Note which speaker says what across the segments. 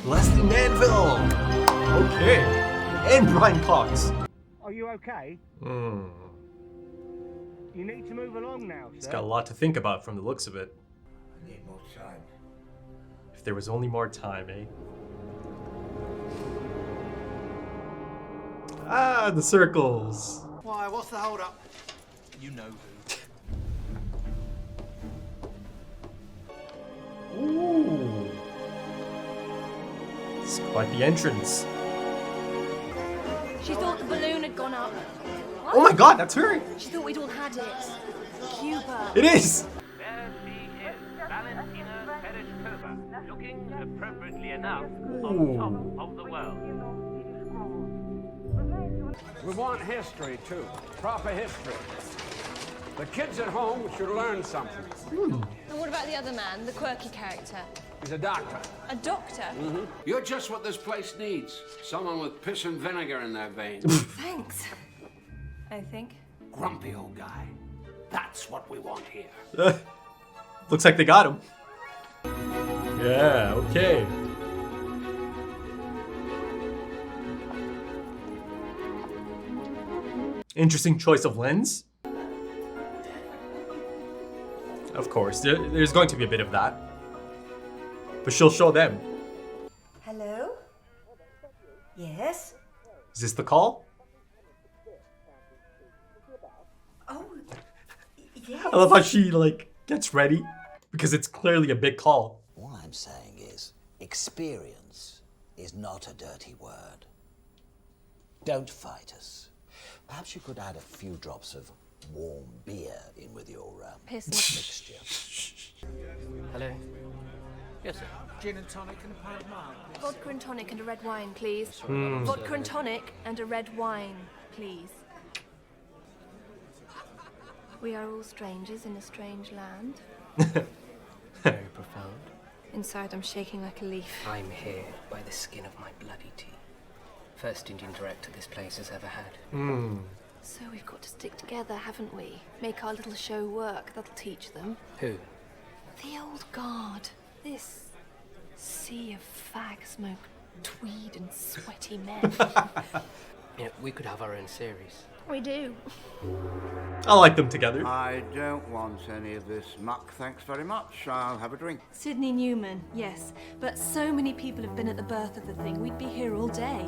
Speaker 1: Leslie Manville. Okay. And Brian Cox.
Speaker 2: Are you okay? You need to move along now, sir.
Speaker 1: He's got a lot to think about from the looks of it.
Speaker 3: I need more time.
Speaker 1: If there was only more time, eh? Ah, the circles.
Speaker 3: Why, what's the hold up?
Speaker 4: You know who.
Speaker 1: Ooh. It's quite the entrance.
Speaker 5: She thought the balloon had gone up. What?
Speaker 1: Oh my god, that's her!
Speaker 5: She thought we'd all had it. Cuba.
Speaker 1: It is!
Speaker 6: There she is, Valentina Tereshkova, looking appropriately enough on top of the world.
Speaker 2: We want history, too. Proper history. The kids at home should learn something.
Speaker 5: And what about the other man, the quirky character?
Speaker 2: He's a doctor.
Speaker 5: A doctor?
Speaker 7: You're just what this place needs. Someone with piss and vinegar in their veins.
Speaker 5: Thanks. I think.
Speaker 7: Grumpy old guy. That's what we want here.
Speaker 1: Looks like they got him. Yeah, okay. Interesting choice of lens. Of course, there's going to be a bit of that. But she'll show them.
Speaker 8: Hello? Yes?
Speaker 1: Is this the call?
Speaker 8: Oh, yes.
Speaker 1: I love how she, like, gets ready. Because it's clearly a big call.
Speaker 9: All I'm saying is, experience is not a dirty word. Don't fight us. Perhaps you could add a few drops of warm beer in with your
Speaker 5: Piss.
Speaker 9: mixture.
Speaker 6: Hello? Yes, sir.
Speaker 4: Gin and tonic and a pint of mild.
Speaker 5: Vodka and tonic and a red wine, please. Vodka and tonic and a red wine, please. We are all strangers in a strange land.
Speaker 6: Very profound.
Speaker 5: Inside, I'm shaking like a leaf.
Speaker 6: I'm here by the skin of my bloody teeth. First Indian director this place has ever had.
Speaker 5: So we've got to stick together, haven't we? Make our little show work. That'll teach them.
Speaker 6: Who?
Speaker 5: The old guard. This sea of fag smoke, tweed and sweaty men.
Speaker 6: You know, we could have our own series.
Speaker 5: We do.
Speaker 1: I like them together.
Speaker 3: I don't want any of this muck, thanks very much. I'll have a drink.
Speaker 5: Sydney Newman, yes. But so many people have been at the birth of the thing, we'd be here all day.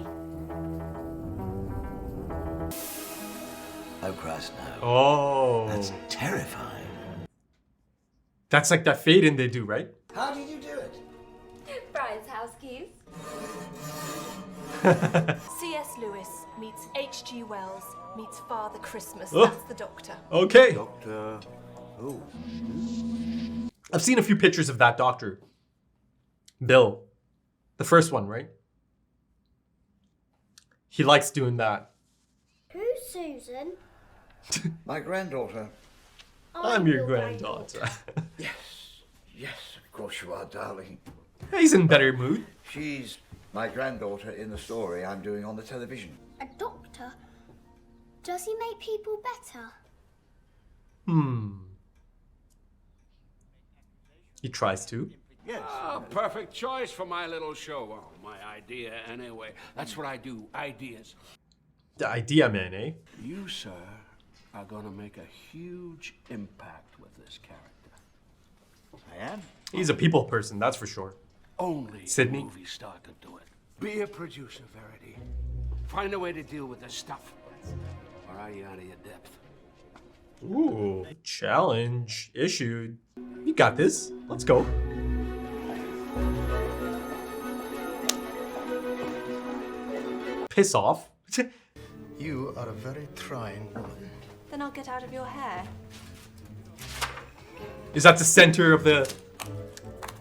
Speaker 9: Oh, Christ, no.
Speaker 1: Oh.
Speaker 9: That's terrifying.
Speaker 1: That's like that fade in they do, right?
Speaker 9: How did you do it?
Speaker 5: Brian's house keys. C.S. Lewis meets H.G. Wells meets Father Christmas.
Speaker 1: Oh.
Speaker 5: That's the Doctor.
Speaker 1: Okay.
Speaker 3: Doctor who?
Speaker 1: I've seen a few pictures of that doctor. Bill. The first one, right? He likes doing that.
Speaker 10: Who's Susan?
Speaker 3: My granddaughter.
Speaker 1: I'm your granddaughter.
Speaker 3: Yes, of course you are, darling.
Speaker 1: He's in better mood.
Speaker 3: She's my granddaughter in the story I'm doing on the television.
Speaker 10: A doctor? Does he make people better?
Speaker 1: He tries to.
Speaker 3: Yes.
Speaker 7: Ah, perfect choice for my little show. Well, my idea, anyway. That's what I do, ideas.
Speaker 1: The idea man, eh?
Speaker 7: You, sir, are gonna make a huge impact with this character.
Speaker 3: I am.
Speaker 1: He's a people person, that's for sure.
Speaker 7: Only
Speaker 1: Sydney?
Speaker 7: a movie star could do it. Be a producer, Verity. Find a way to deal with this stuff. Or are you out of your depth?
Speaker 1: Ooh, challenge issued. You got this. Let's go. Piss off.
Speaker 4: You are a very trying woman.
Speaker 5: Then I'll get out of your hair.
Speaker 1: Is that the center of the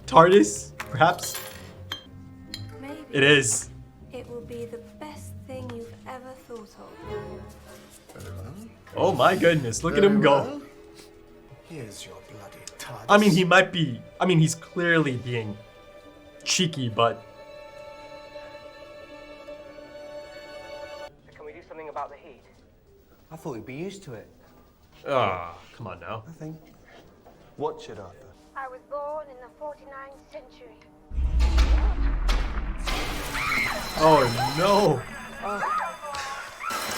Speaker 1: TARDIS, perhaps?
Speaker 5: Maybe.
Speaker 1: It is.
Speaker 5: It will be the best thing you've ever thought of.
Speaker 4: Very well.
Speaker 1: Oh my goodness, look at him go.
Speaker 4: Well, here's your bloody TARDIS.
Speaker 1: I mean, he might be, he's clearly being cheeky, but...
Speaker 2: Can we do something about the heat?
Speaker 4: I thought you'd be used to it.
Speaker 1: Ah, come on now.
Speaker 4: Nothing. Watch it, Arthur.
Speaker 10: I was born in the 49th century.
Speaker 1: Oh no!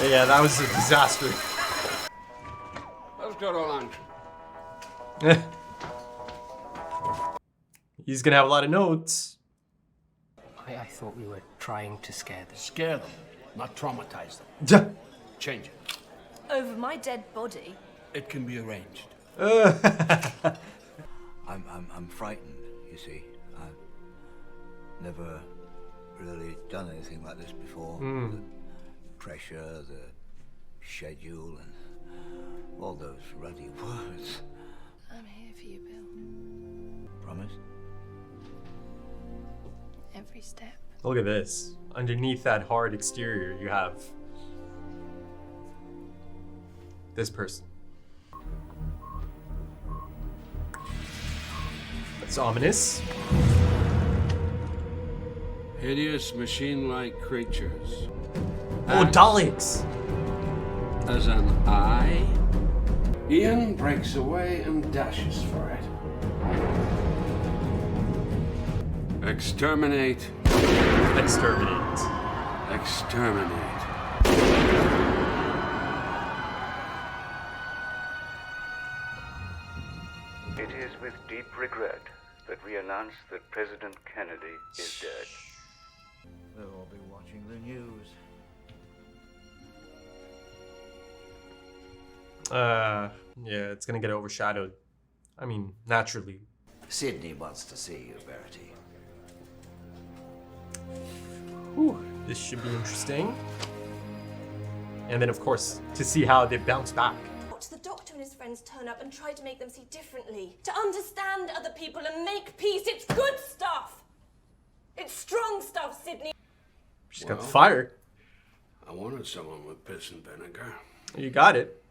Speaker 1: Yeah, that was a disaster.
Speaker 2: Let's go to lunch.
Speaker 1: He's gonna have a lot of notes.
Speaker 11: I thought we were trying to scare them.
Speaker 7: Scare them, not traumatize them. Change it.
Speaker 8: Over my dead body?
Speaker 7: It can be arranged.
Speaker 3: I'm frightened, you see. I've never really done anything like this before. The pressure, the schedule, and all those ruddy words.
Speaker 5: I'm here for you, Bill.
Speaker 3: Promise?
Speaker 5: Every step.
Speaker 1: Look at this. Underneath that hard exterior, you have this person. That's ominous.
Speaker 2: Hideous machine-like creatures.
Speaker 1: Oh, Daleks!
Speaker 2: As an eye. Ian breaks away and dashes for it. Exterminate.
Speaker 1: Exterminate.
Speaker 2: Exterminate.
Speaker 12: It is with deep regret that we announce that President Kennedy is dead.
Speaker 3: They'll all be watching the news.
Speaker 1: Yeah, it's gonna get overshadowed. I mean, naturally.
Speaker 9: Sydney wants to see you, Verity.
Speaker 1: Whew, this should be interesting. And then, of course, to see how they bounce back.
Speaker 8: The doctor and his friends turn up and try to make them see differently. To understand other people and make peace. It's good stuff. It's strong stuff, Sydney.
Speaker 1: She's got the fire.
Speaker 2: I wanted someone with piss and vinegar.
Speaker 1: You got it.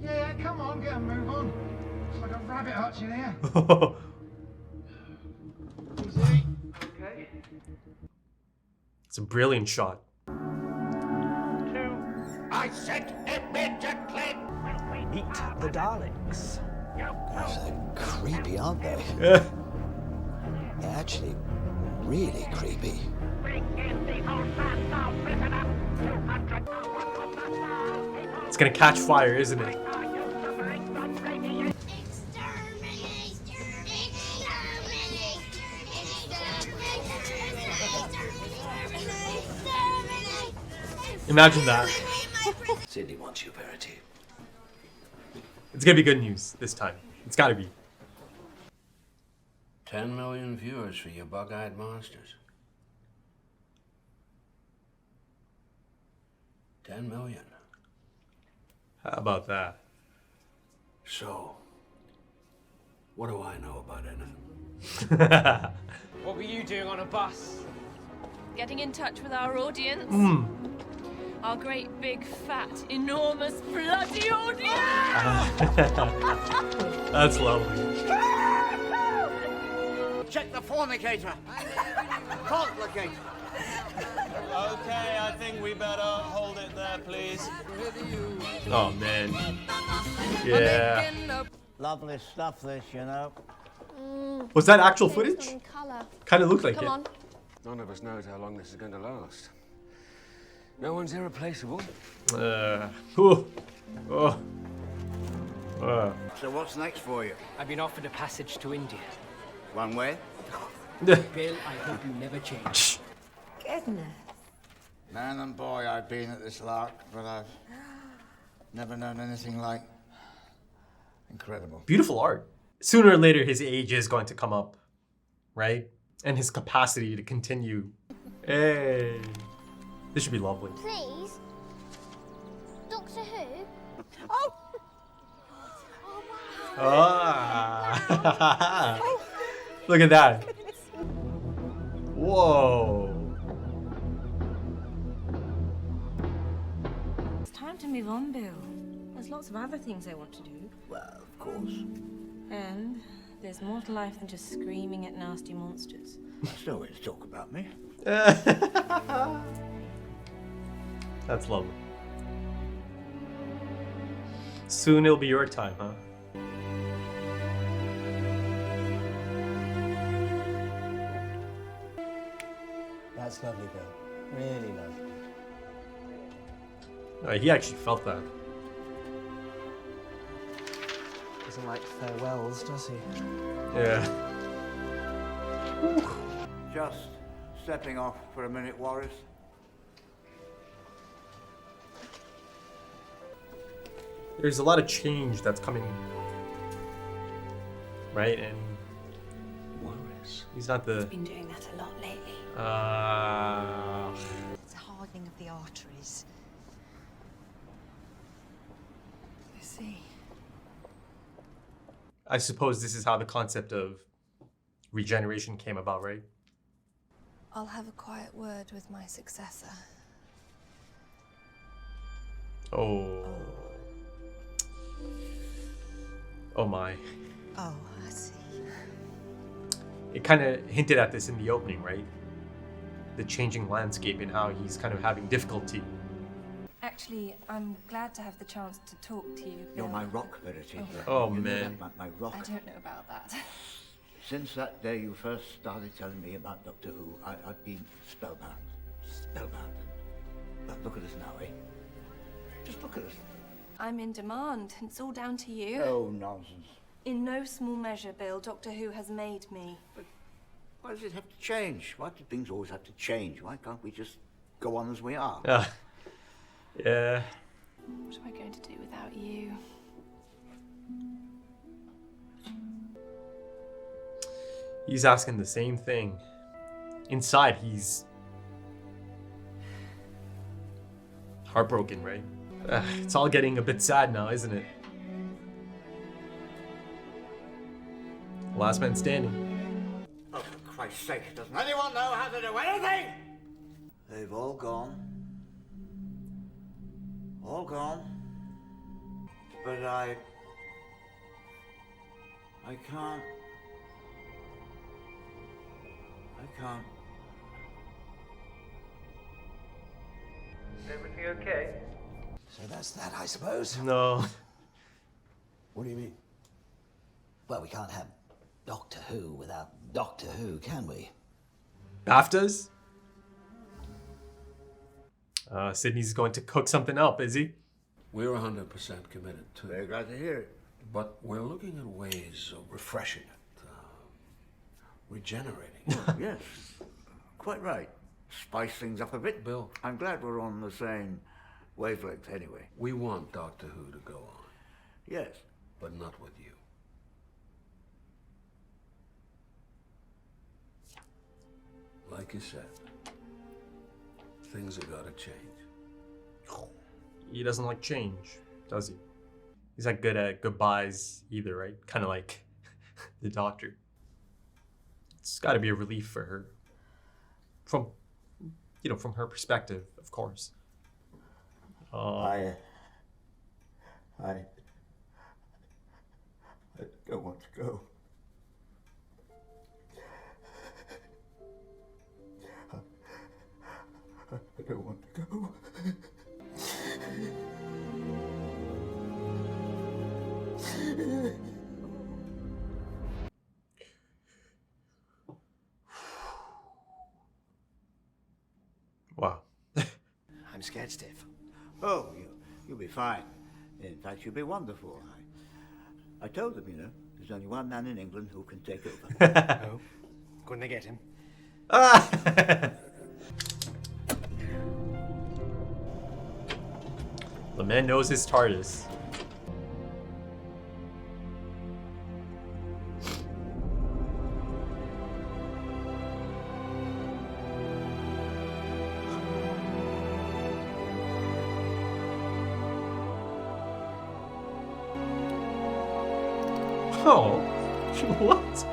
Speaker 13: Yeah, come on, get a move on. It's like a rabbit hutch in here. Easy. Okay.
Speaker 1: It's a brilliant shot.
Speaker 7: I said immediately!
Speaker 9: Meet the Daleks. They're creepy, aren't they?
Speaker 1: Yeah.
Speaker 9: They're actually really creepy.
Speaker 1: It's gonna catch fire, isn't it? Imagine that.
Speaker 9: Sydney wants you, Verity.
Speaker 1: It's gonna be good news this time. It's gotta be.
Speaker 2: 10 million viewers for your bug-eyed monsters. 10 million.
Speaker 1: How about that?
Speaker 2: So, what do I know about anything?
Speaker 11: What were you doing on a bus?
Speaker 5: Getting in touch with our audience. Our great, big, fat, enormous, bloody audience!
Speaker 1: That's lovely.
Speaker 3: Check the fornicator. Complicator.
Speaker 14: Okay, I think we better hold it there, please.
Speaker 1: Oh, man. Yeah.
Speaker 3: Lovely stuff, this, you know.
Speaker 1: Was that actual footage? Kind of looked like it.
Speaker 2: None of us knows how long this is going to last. No one's irreplaceable.
Speaker 1: Oh.
Speaker 3: So what's next for you?
Speaker 11: I've been offered a passage to India.
Speaker 3: One way?
Speaker 11: Bill, I hope you never change.
Speaker 8: Goodness.
Speaker 3: Man and boy, I've been at this lark, but I've never known anything like incredible.
Speaker 1: Beautiful art. Sooner or later, his age is going to come up, right? And his capacity to continue. Hey. This should be lovely.
Speaker 10: Please? Doctor Who?
Speaker 8: Oh!
Speaker 1: Ah. Look at that. Whoa.
Speaker 8: It's time to move on, Bill. There's lots of other things I want to do.
Speaker 3: Well, of course.
Speaker 8: And there's more to life than just screaming at nasty monsters.
Speaker 3: That's no way to talk about me.
Speaker 1: That's lovely. Soon it'll be your time, huh?
Speaker 9: That's lovely, Bill. Really lovely.
Speaker 1: He actually felt that.
Speaker 11: Doesn't like farewells, does he?
Speaker 1: Yeah.
Speaker 3: Just stepping off for a minute, Warris.
Speaker 1: There's a lot of change that's coming, right? And he's not the.
Speaker 15: He's been doing that a lot lately.
Speaker 16: It's a hardening of the arteries.
Speaker 15: I see.
Speaker 1: I suppose this is how the concept of regeneration came about, right?
Speaker 8: I'll have a quiet word with my successor.
Speaker 1: Oh. Oh my.
Speaker 16: Oh, I see.
Speaker 1: It kind of hinted at this in the opening, right? The changing landscape and how he's kind of having difficulty.
Speaker 8: Actually, I'm glad to have the chance to talk to you,
Speaker 3: You're
Speaker 8: Bill.
Speaker 3: my rock, Verity.
Speaker 1: Oh,
Speaker 3: You know
Speaker 1: man.
Speaker 3: that, my rock.
Speaker 8: I don't know about that.
Speaker 3: Since that day you first started telling me about Doctor Who, I've been spellbound. Spellbound. But look at us now, eh? Just look at us.
Speaker 8: I'm in demand. It's all down to you.
Speaker 3: Oh, nonsense.
Speaker 8: In no small measure, Bill, Doctor Who has made me.
Speaker 3: But why does it have to change? Why do things always have to change? Why can't we just go on as we are?
Speaker 1: Yeah.
Speaker 8: What am I going to do without you?
Speaker 1: He's asking the same thing. Inside, he's heartbroken, right? It's all getting a bit sad now, isn't it? Last man standing.
Speaker 3: Oh, for Christ's sake, doesn't anyone know how to do anything? They've all gone. All gone. But I can't.
Speaker 12: Is everything okay?
Speaker 9: So that's that, I suppose.
Speaker 1: No.
Speaker 9: What do you mean? Well, we can't have Doctor Who without Doctor Who, can we?
Speaker 1: BAFTAs? Sydney's going to cook something up, is he?
Speaker 7: We're 100% committed to
Speaker 3: Very
Speaker 7: it.
Speaker 3: glad to hear it.
Speaker 7: But we're looking at ways of refreshing it, regenerating.
Speaker 3: Yes, quite right. Spice things up a bit.
Speaker 7: Bill.
Speaker 3: I'm glad we're on the same wavelength anyway.
Speaker 7: We want Doctor Who to go on.
Speaker 3: Yes.
Speaker 7: But not with you. Like you said, things have got to change.
Speaker 1: He doesn't like change, does he? He's not good at goodbyes either, right? Kind of like the Doctor. It's got to be a relief for her. From her perspective, of course.
Speaker 3: I don't want to go. I don't want to go.
Speaker 1: Wow.
Speaker 9: I'm scared stiff.
Speaker 3: Oh, you'll be fine. In fact, you'll be wonderful. I told them, there's only one man in England who can take over.
Speaker 11: Oh, couldn't they get him?
Speaker 1: The man knows his TARDIS. Oh, what?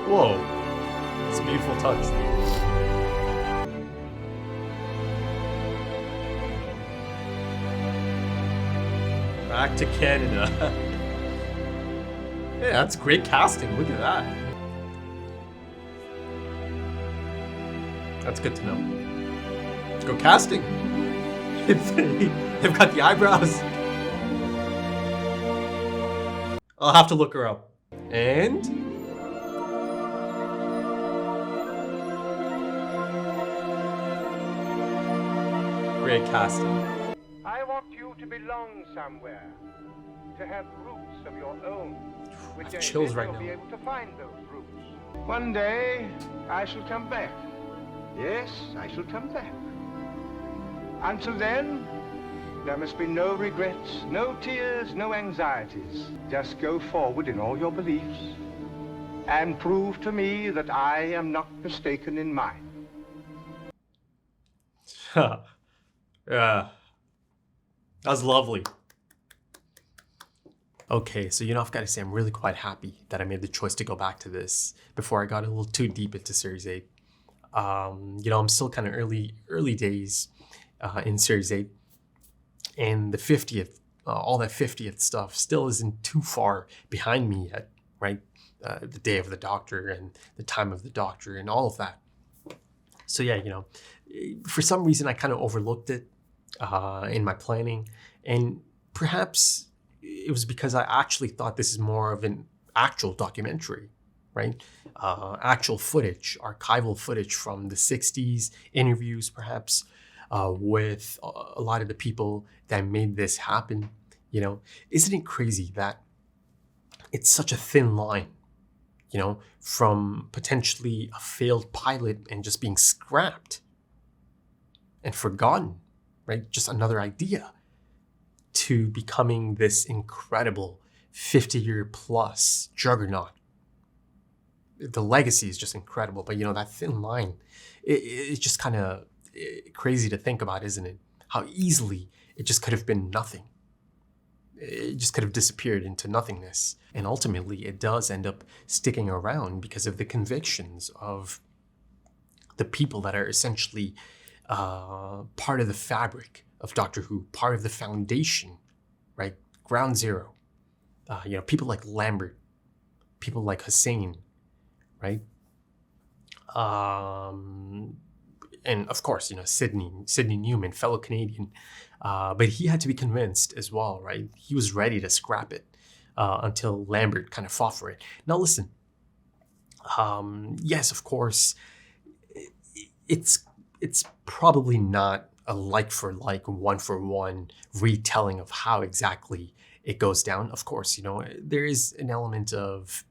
Speaker 1: Whoa, it's a beautiful touch. Back to Canada. Yeah, that's great casting. Look at that. That's good to know. Let's go casting. They've got the eyebrows. I'll have to look her up. And great casting.
Speaker 17: I want you to belong somewhere, to have roots of your own.
Speaker 1: I have chills right
Speaker 17: you'll be
Speaker 1: now.
Speaker 17: able to find those roots. One day, I shall come back. Yes, I shall come back. Until then, there must be no regrets, no tears, no anxieties. Just go forward in all your beliefs and prove to me that I am not mistaken in mine.
Speaker 1: Yeah. That was lovely. Okay, so I've got to say I'm really quite happy that I made the choice to go back to this before I got a little too deep into Series 8. I'm still kind of early days in Series 8. And the 50th, all that 50th stuff still isn't too far behind me yet, right? The day of the Doctor and the time of the Doctor and all of that. So yeah, for some reason I kind of overlooked it in my planning. And perhaps it was because I actually thought this is more of an actual documentary, right? Actual footage, archival footage from the 60s, interviews perhaps with a lot of the people that made this happen. Isn't it crazy that it's such a thin line, from potentially a failed pilot and just being scrapped and forgotten, right? Just another idea, to becoming this incredible 50-year plus juggernaut. The legacy is just incredible, but that thin line, it's just kind of crazy to think about, isn't it? How easily it just could have been nothing. It just could have disappeared into nothingness. And ultimately, it does end up sticking around because of the convictions of the people that are essentially part of the fabric of Doctor Who, part of the foundation, right? Ground zero. People like Lambert, people like Hussein, right? And of course, Sidney Newman, fellow Canadian, but he had to be convinced as well, right? He was ready to scrap it until Lambert kind of fought for it. Now listen, yes, of course, it's probably not a like-for-like, one-for-one retelling of how exactly it goes down. Of course, there is an element of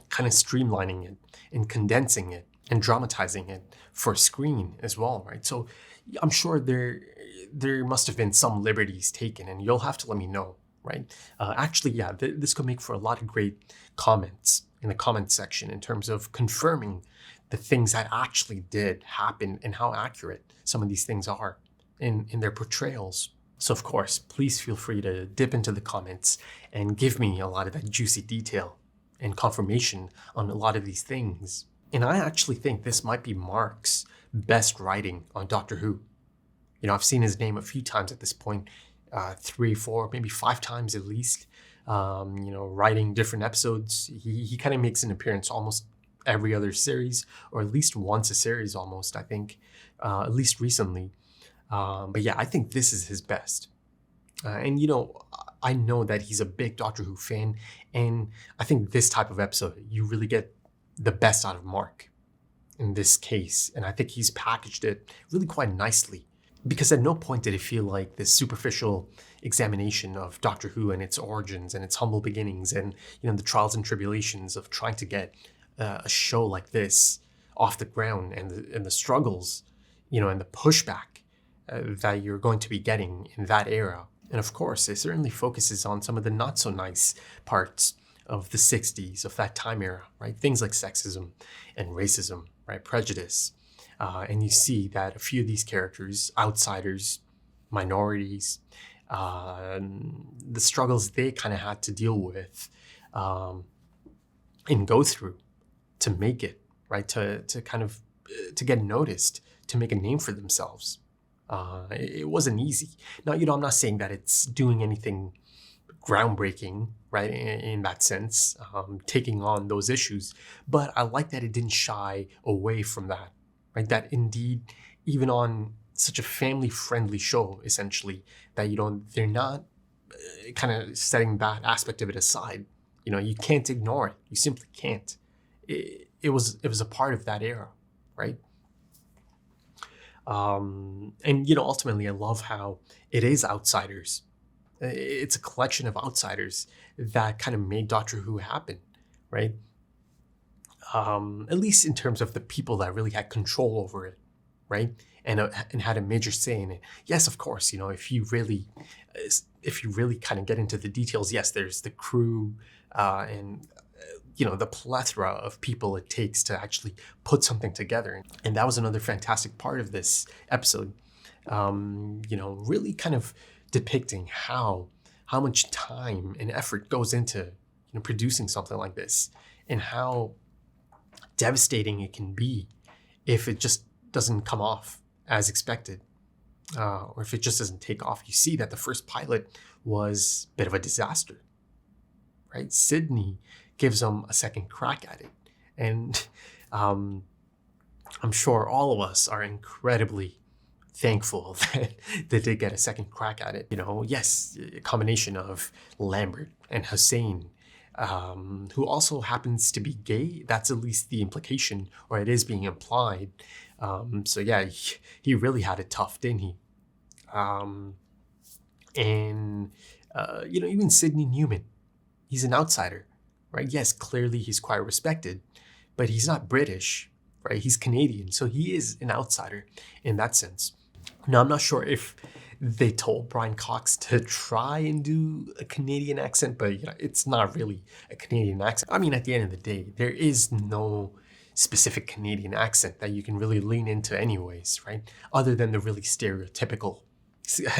Speaker 1: kind of streamlining it and condensing it and dramatizing it for screen as well, right? So I'm sure there must have been some liberties taken, and you'll have to let me know, right? Actually, yeah, this could make for a lot of great comments in the comment section in terms of confirming the things that actually did happen and how accurate some of these things are in their portrayals. So of course, please feel free to dip into the comments and give me a lot of that juicy detail and confirmation on a lot of these things. And I actually think this might be Mark's best writing on Doctor Who. I've seen his name a few times at this point, 3, 4, maybe 5 times at least, writing different episodes. He kind of makes an appearance almost every other series, or at least once a series almost, I think, at least recently. But yeah, I think this is his best. And I know that he's a big Doctor Who fan, and I think this type of episode, you really get the best out of Mark in this case. And I think he's packaged it really quite nicely, because at no point did it feel like this superficial examination of Doctor Who and its origins and its humble beginnings and the trials and tribulations of trying to get a show like this off the ground, and the struggles, and the pushback that you're going to be getting in that era. And of course, it certainly focuses on some of the not so nice parts of the 60s, of that time era, right? Things like sexism and racism, right? Prejudice. And you see that a few of these characters, outsiders, minorities, the struggles they kind of had to deal with and go through to make it, right? To kind of to get noticed, to make a name for themselves. It wasn't easy. Now, I'm not saying that it's doing anything groundbreaking, right, in that sense, taking on those issues, but I like that it didn't shy away from that, right? That indeed, even on such a family-friendly show, essentially, that they're not kind of setting that aspect of it aside You know, you can't ignore it. You simply can't. It was a part of that era, right? And, you know, ultimately, I love how it is outsiders. It's a collection of outsiders that kind of made Doctor Who happen, right? At least in terms of the people that really had control over it, right? And had a major say in it. Yes, of course, you know, if you really kind of get into the details, yes, there's the crew and you know, the plethora of people it takes to actually put something together. And that was another fantastic part of this episode. You know, really kind of depicting how much time and effort goes into, you know, producing something like this, and how devastating it can be if it just doesn't come off as expected, or if it just doesn't take off. You see that the first pilot was a bit of a disaster, right? Sydney gives them a second crack at it. And I'm sure all of us are incredibly thankful that they did get a second crack at it. You know, yes, a combination of Lambert and Hussein, who also happens to be gay. That's at least the implication, or it is being implied. So yeah, he really had it tough, didn't he? And you know, even Sidney Newman, he's an outsider, right? Yes, clearly he's quite respected, but he's not British, right? He's Canadian, so he is an outsider in that sense. Now, I'm not sure if they told Brian Cox to try and do a Canadian accent, but you know, it's not really a Canadian accent. I mean, at the end of the day, there is no specific Canadian accent that you can really lean into anyways, right? Other than the really stereotypical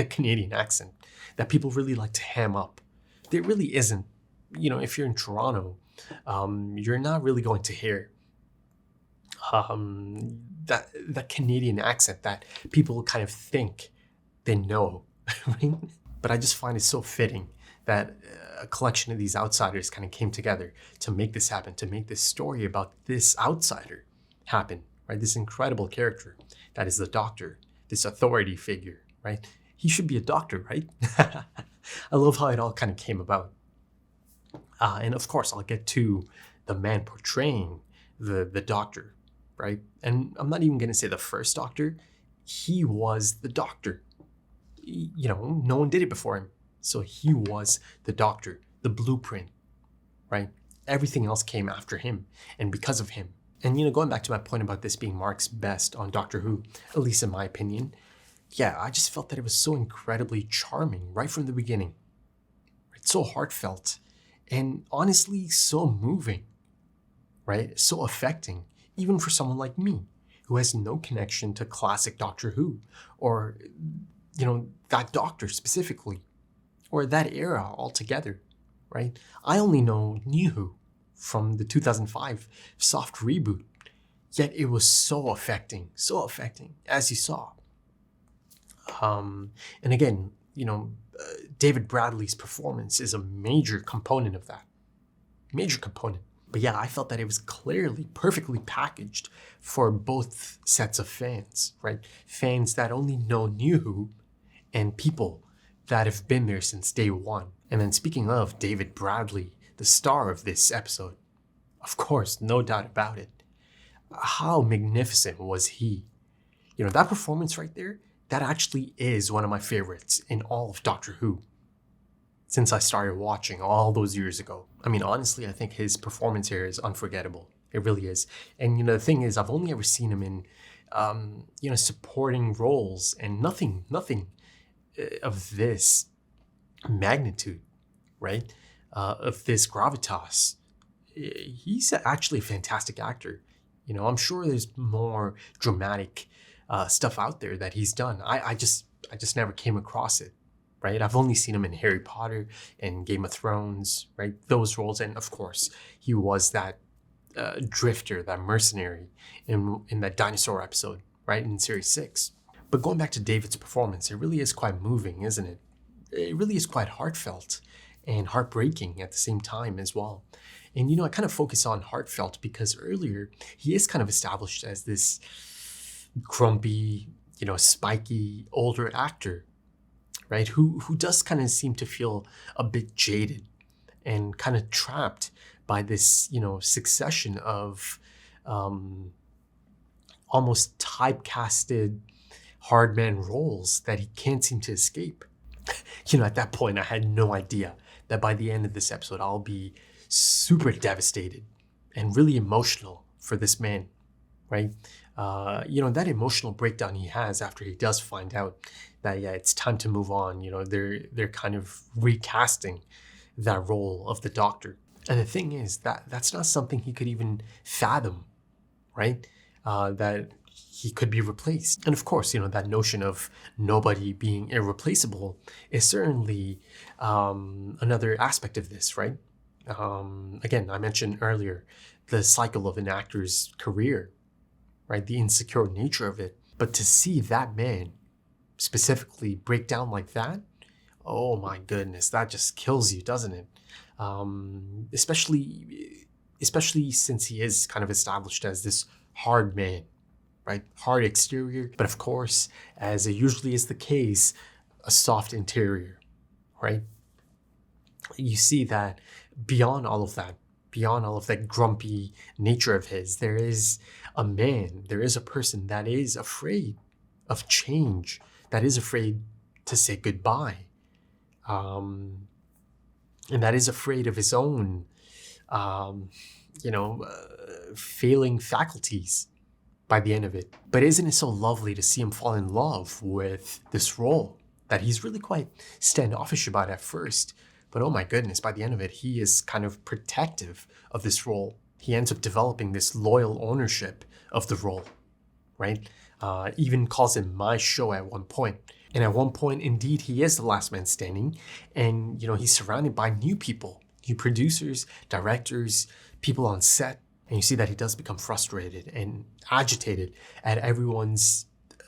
Speaker 1: Canadian accent that people really like to ham up. There really isn't. You know, if you're in Toronto, you're not really going to hear that Canadian accent that people kind of think they know, right? But I just find it so fitting that a collection of these outsiders kind of came together to make this happen, to make this story about this outsider happen, right? This incredible character that is the Doctor, this authority figure, right? He should be a doctor, right? I love how it all kind of came about. And of course, I'll get to the man portraying the Doctor, right? And I'm not even going to say the first Doctor. He was the Doctor. You know, no one did it before him. So he was the Doctor, the blueprint, right? Everything else came after him and because of him. And, you know, going back to my point about this being Mark's best on Doctor Who, at least in my opinion, yeah, I just felt that it was so incredibly charming right from the beginning. It's so heartfelt. And honestly, so moving, right? So affecting, even for someone like me, who has no connection to classic Doctor Who, or, you know, that Doctor specifically, or that era altogether, right? I only know New Who from the 2005 soft reboot, yet it was so affecting, as you saw. And again, you know, David Bradley's performance is a major component of that. Major component. But yeah, I felt that it was clearly perfectly packaged for both sets of fans, right? Fans that only know New Who and people that have been there since day one. And then speaking of David Bradley, the star of this episode, of course, no doubt about it. How magnificent was he? You know, that performance right there, that actually is one of my favorites in all of Doctor Who since I started watching all those years ago. I mean, honestly, I think his performance here is unforgettable. It really is. And, you know, the thing is, I've only ever seen him in, you know, supporting roles and nothing of this magnitude, right? Of this gravitas. He's actually a fantastic actor. You know, I'm sure there's more dramatic stuff out there that he's done. I just never came across it, right? I've only seen him in Harry Potter and Game of Thrones, right? Those roles. And of course, he was that drifter, that mercenary in that dinosaur episode, right? In series 6. But going back to David's performance, it really is quite moving, isn't it? It really is quite heartfelt and heartbreaking at the same time as well. And, you know, I kind of focus on heartfelt because earlier he is kind of established as this grumpy, you know, spiky, older actor, right? Who does kind of seem to feel a bit jaded and kind of trapped by this, succession of almost typecasted hard man roles that he can't seem to escape. At that point, I had no idea that by the end of this episode, I'll be super devastated and really emotional for this man, right? That emotional breakdown he has after he does find out that, it's time to move on. They're kind of recasting that role of the Doctor. And the thing is that that's not something he could even fathom, right? That he could be replaced. And of course, that notion of nobody being irreplaceable is certainly another aspect of this, right? Again, I mentioned earlier the cycle of an actor's career, right? The insecure nature of it. But to see that man specifically break down like that, oh my goodness, that just kills you, doesn't it? Especially since he is kind of established as this hard man, right? Hard exterior, but of course, as it usually is the case, a soft interior, right? You see that beyond all of that grumpy nature of his, there is a man, there is a person that is afraid of change, that is afraid to say goodbye, and that is afraid of his own, failing faculties by the end of it. But isn't it so lovely to see him fall in love with this role that he's really quite standoffish about at first? But oh my goodness, by the end of it, he is kind of protective of this role. He ends up developing this loyal ownership of the role, right? Even calls it my show at one point. And at one point, indeed, he is the last man standing. And, he's surrounded by new people, new producers, directors, people on set. And you see that he does become frustrated and agitated at everyone's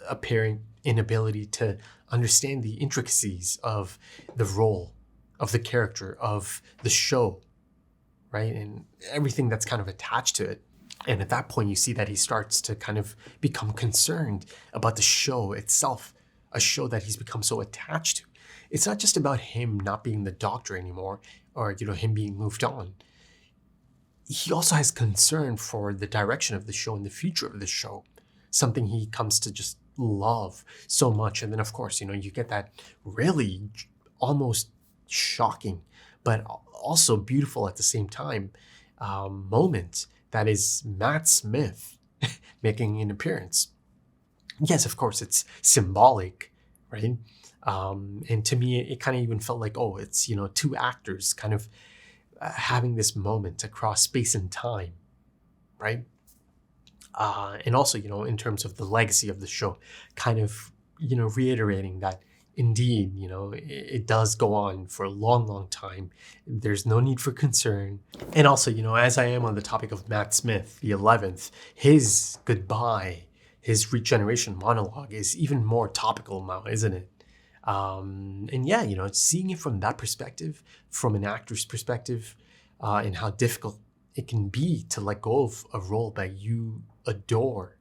Speaker 1: apparent inability to understand the intricacies of the role, of the character, of the show, right? And everything that's kind of attached to it. And at that point, you see that he starts to kind of become concerned about the show itself, a show that he's become so attached to. It's not just about him not being the Doctor anymore, or, him being moved on. He also has concern for the direction of the show and the future of the show, something he comes to just love so much. And then, of course, you get that really almost shocking, but also beautiful at the same time, moment that is Matt Smith making an appearance. Yes, of course, it's symbolic, right? And to me, it kind of even felt like, it's, two actors kind of having this moment across space and time, right? And also, in terms of the legacy of the show, kind of, reiterating that indeed, it does go on for a long, long time. There's no need for concern. And also, as I am on the topic of Matt Smith, the 11th, his goodbye, his regeneration monologue is even more topical now, isn't it? And yeah, seeing it from that perspective, from an actor's perspective, and how difficult it can be to let go of a role that you adore,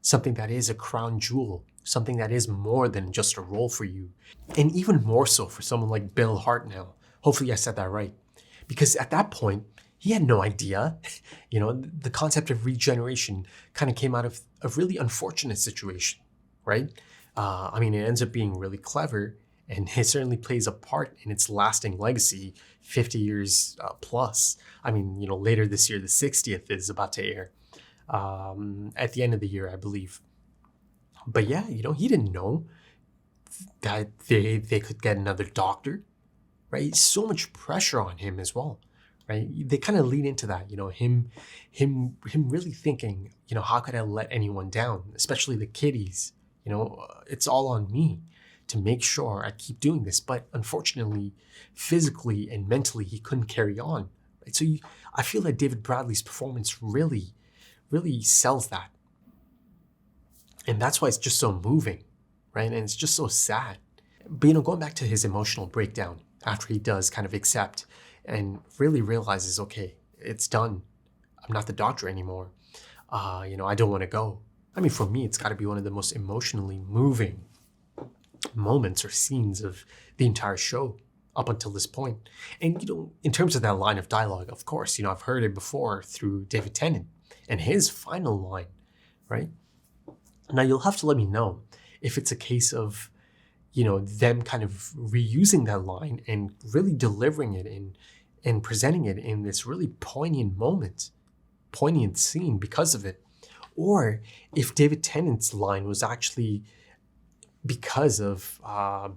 Speaker 1: something that is a crown jewel, something that is more than just a role for you. And even more so for someone like Bill Hartnell. Hopefully I said that right. Because at that point, he had no idea. The concept of regeneration kind of came out of a really unfortunate situation, right? It ends up being really clever, and it certainly plays a part in its lasting legacy 50 years plus. Later this year, the 60th is about to air at the end of the year, I believe. But yeah, he didn't know that they could get another Doctor, right? So much pressure on him as well, right? They kind of lead into that, him really thinking, how could I let anyone down, especially the kiddies? It's all on me to make sure I keep doing this. But unfortunately, physically and mentally, he couldn't carry on. Right? So I feel that David Bradley's performance really, really sells that. And that's why it's just so moving, right? And it's just so sad. But, going back to his emotional breakdown after he does kind of accept and really realizes, okay, it's done. I'm not the Doctor anymore. I don't want to go. For me, it's got to be one of the most emotionally moving moments or scenes of the entire show. up until this point. And, you know, in terms of that line of dialogue, of course, you know, I've heard it before through David Tennant and his final line, right? Now, you'll have to let me know if it's a case of, you know, them kind of reusing that line and really delivering it and presenting it in this really poignant moment, poignant scene because of it. Or if David Tennant's line was actually because of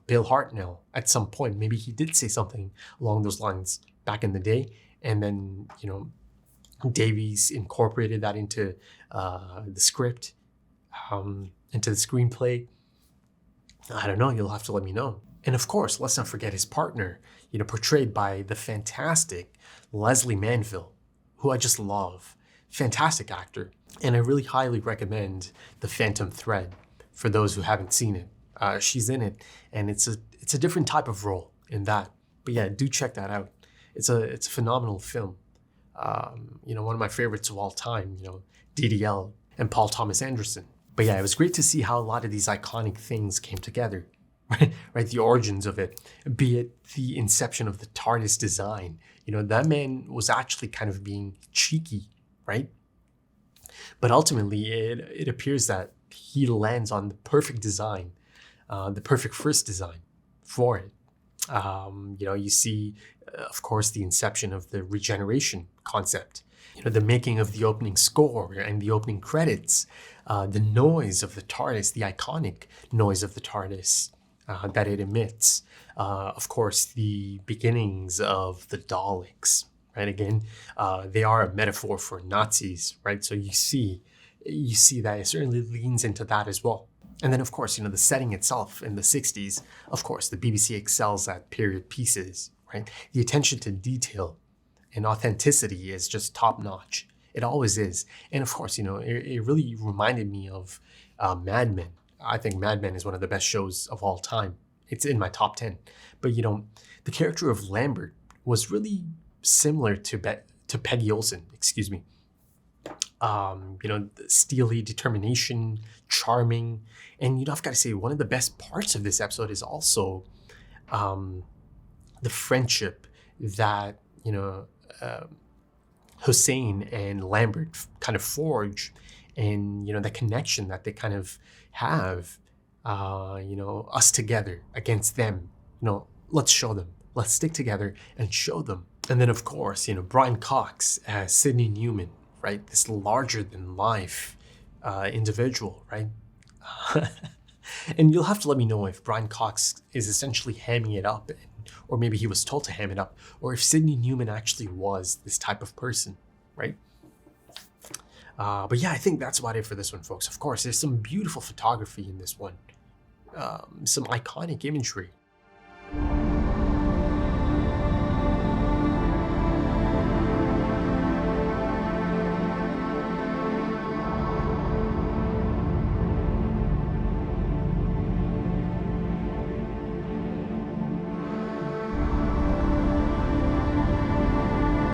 Speaker 1: Bill Hartnell at some point. Maybe he did say something along those lines back in the day, and then, you know, Davies incorporated that into the script, into the screenplay. I don't know, you'll have to let me know. And of course, let's not forget his partner, you know, portrayed by the fantastic Leslie Manville, who I just love. Fantastic actor. And I really highly recommend The Phantom Thread for those who haven't seen it. She's in it, and it's a different type of role in that. But yeah, do check that out. It's a phenomenal film. You know, one of my favorites of all time, you know, DDL and Paul Thomas Anderson. But yeah, it was great to see how a lot of these iconic things came together, right? The origins of it, be it the inception of the TARDIS design. You know, that man was actually kind of being cheeky, right? But ultimately, it appears that he lands on the perfect design, the perfect first design for it. You know, you see, of course, the inception of the regeneration concept, you know, the making of the opening score and the opening credits, the noise of the TARDIS, the iconic noise of the TARDIS that it emits. Of course, the beginnings of the Daleks, right? Again, they are a metaphor for Nazis, right? So you see that it certainly leans into that as well. And then, of course, you know, the setting itself in the 60s, of course, the BBC excels at period pieces, right? The attention to detail and authenticity is just top notch. It always is. And of course, you know, it really reminded me of Mad Men. I think Mad Men is one of the best shows of all time. It's in my top 10. But, you know, the character of Lambert was really similar to Peggy Olson, excuse me. You know, steely determination, charming. And, you know, I've got to say, one of the best parts of this episode is also the friendship that, you know, Hussein and Lambert kind of forge, and, you know, the connection that they kind of have, you know, us together against them. You know, let's show them. Let's stick together and show them. And then, of course, you know, Brian Cox as Sidney Newman, right? This larger-than-life individual, right? And you'll have to let me know if Brian Cox is essentially hamming it up, or maybe he was told to ham it up, or if Sidney Newman actually was this type of person, right? But yeah, I think that's about it for this one, folks. Of course, there's some beautiful photography in this one, some iconic imagery,